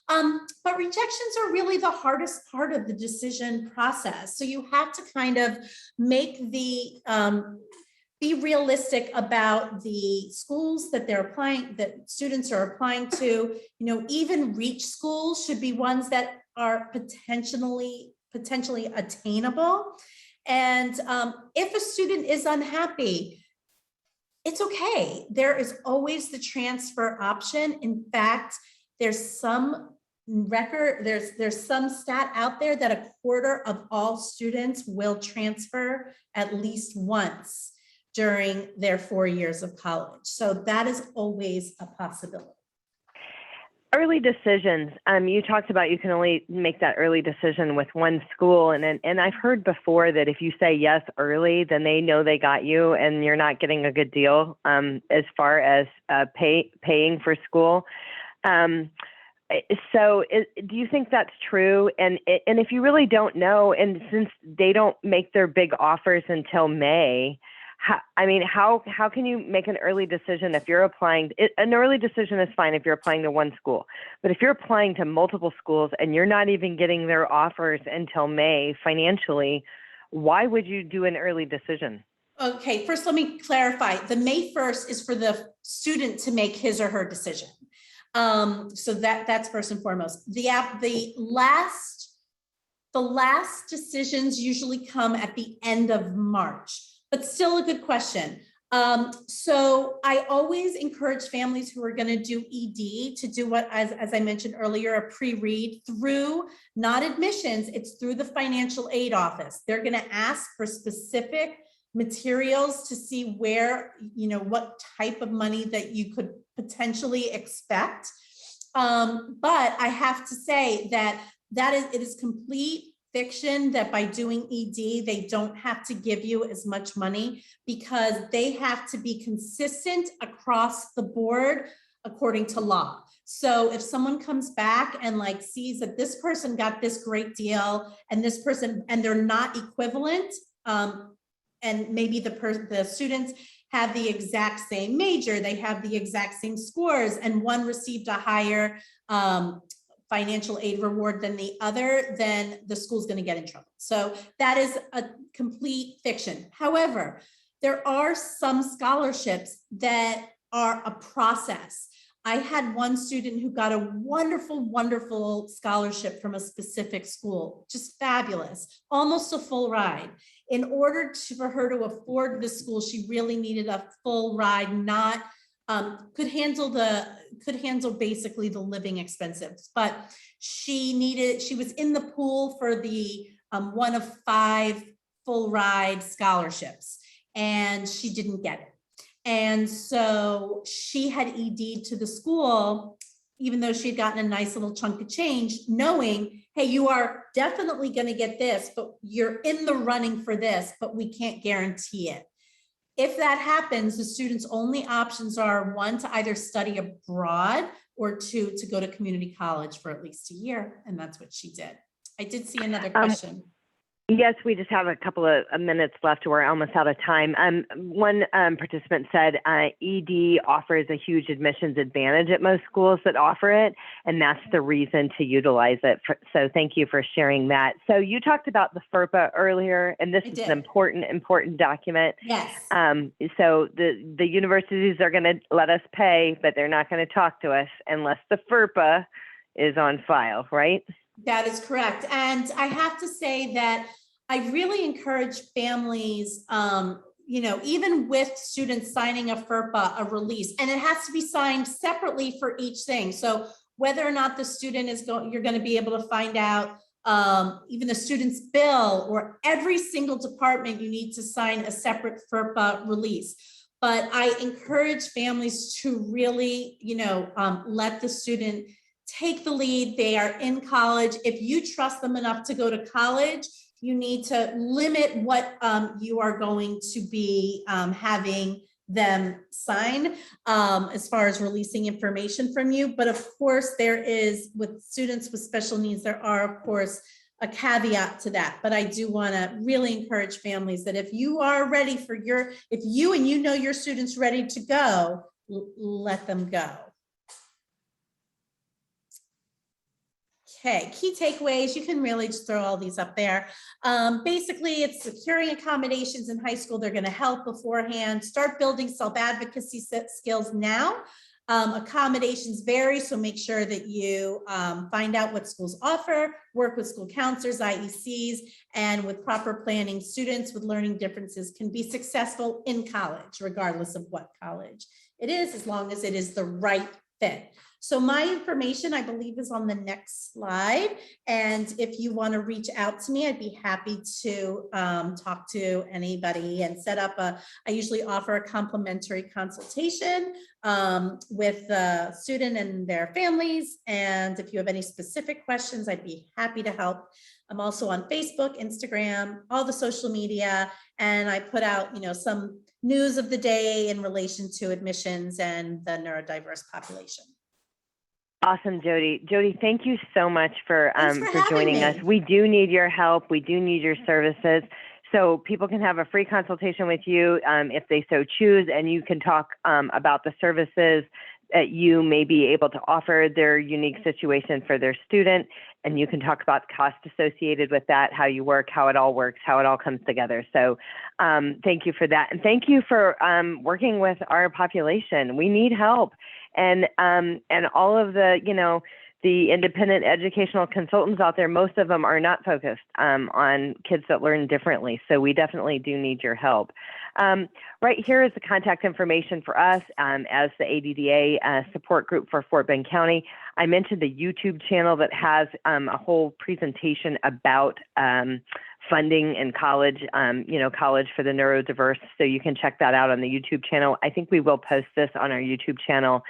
But rejections are really the hardest part of the decision process. So you have to kind of make the, be realistic about the schools that they're applying, that students are applying to. You know, even reach schools should be ones that are potentially attainable. And if a student is unhappy, it's okay. There is always the transfer option. In fact, there's some there's some stat out there that a quarter of all students will transfer at least once during their 4 years of college. So that is always a possibility. Early decisions. You talked about you can only make that early decision with one school, and I've heard before that if you say yes early, then they know they got you, and you're not getting a good deal as far as paying for school. So do you think that's true? And if you really don't know, and since they don't make their big offers until May, how can you make an early decision if you're applying? An early decision is fine if you're applying to one school, but if you're applying to multiple schools and you're not even getting their offers until May financially, why would you do an early decision? Okay, first let me clarify. The May 1st is for the student to make his or her decision. So that's first and foremost. The last decisions usually come at the end of March, but still a good question. So I always encourage families who are going to do ED to do what, as I mentioned earlier, a pre-read through, not admissions, it's through the financial aid office. They're going to ask for specific materials to see where, you know, what type of money that you could potentially expect. But I have to say that it is complete fiction that by doing ED, they don't have to give you as much money because they have to be consistent across the board according to law. So if someone comes back and like sees that this person got this great deal and this person, and they're not equivalent, and maybe the students have the exact same major, they have the exact same scores, and one received a higher financial aid reward than the other, then the school's going to get in trouble. So that is a complete fiction. However, there are some scholarships that are a process. I had one student who got a wonderful, wonderful scholarship from a specific school, just fabulous, almost a full ride. In order for her to afford the school, she really needed a full ride, not could handle basically the living expenses, but she was in the pool for the one of 5 full ride scholarships, and she didn't get it. And so she had ED'd to the school, even though she had gotten a nice little chunk of change, knowing, hey, you are definitely going to get this, but you're in the running for this, but we can't guarantee it. If that happens, the students' only options are one, to either study abroad, or two, to go to community college for at least a year. And that's what she did. I did see another question. Yes, we just have a couple of minutes left. We're almost out of time. One participant said ED offers a huge admissions advantage at most schools that offer it, and that's the reason to utilize it. So thank you for sharing that. So you talked about the FERPA earlier, and this is an important document. Yes. So the universities are going to let us pay, but they're not going to talk to us unless the FERPA is on file, right? That is correct. And I have to say that I really encourage families, even with students signing a FERPA, a release, and it has to be signed separately for each thing. So whether or not the student is you're going to be able to find out even the student's bill, or every single department, you need to sign a separate FERPA release. But I encourage families to really, let the student take the lead. They are in college. If you trust them enough to go to college, you need to limit what you are going to be having them sign as far as releasing information from you. But of course, there is, with students with special needs, there are, of course, a caveat to that. But I do want to really encourage families that if you are ready for if you know your student's ready to go, let them go. Okay, key takeaways. You can really just throw all these up there. Basically, it's securing accommodations in high school. They're going to help beforehand. Start building self-advocacy skills now. Accommodations vary, so make sure that you find out what schools offer, work with school counselors, IECs, and with proper planning, students with learning differences can be successful in college, regardless of what college it is, as long as it is the right fit. So my information, I believe, is on the next slide. And if you want to reach out to me, I'd be happy to talk to anybody and set up I usually offer a complimentary consultation with the student and their families. And if you have any specific questions, I'd be happy to help. I'm also on Facebook, Instagram, all the social media, and I put out, some news of the day in relation to admissions and the neurodiverse population. Awesome, Jodi. Jodi, thank you so much for joining us. Me. We do need your help. We do need your services. So people can have a free consultation with you if they so choose, and you can talk about the services that you may be able to offer, their unique situation for their student, and you can talk about the cost associated with that, how you work, how it all works, how it all comes together. So thank you for that. And thank you for working with our population. We need help. And all of the, the independent educational consultants out there, most of them are not focused on kids that learn differently. So we definitely do need your help. Right here is the contact information for us as the ADDA support group for Fort Bend County. I mentioned the YouTube channel that has a whole presentation about funding in college, college for the neurodiverse. So you can check that out on the YouTube channel. I think we will post this on our YouTube channel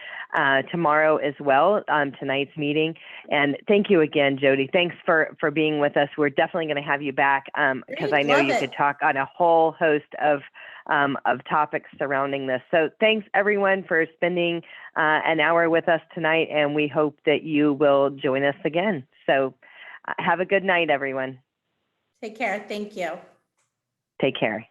tomorrow as well, tonight's meeting. And thank you again, Jodi. Thanks for being with us. We're definitely going to have you back because I know you could talk on a whole host of topics surrounding this. So thanks everyone for spending an hour with us tonight, and we hope that you will join us again. So have a good night, everyone. Take care. Thank you. Take care.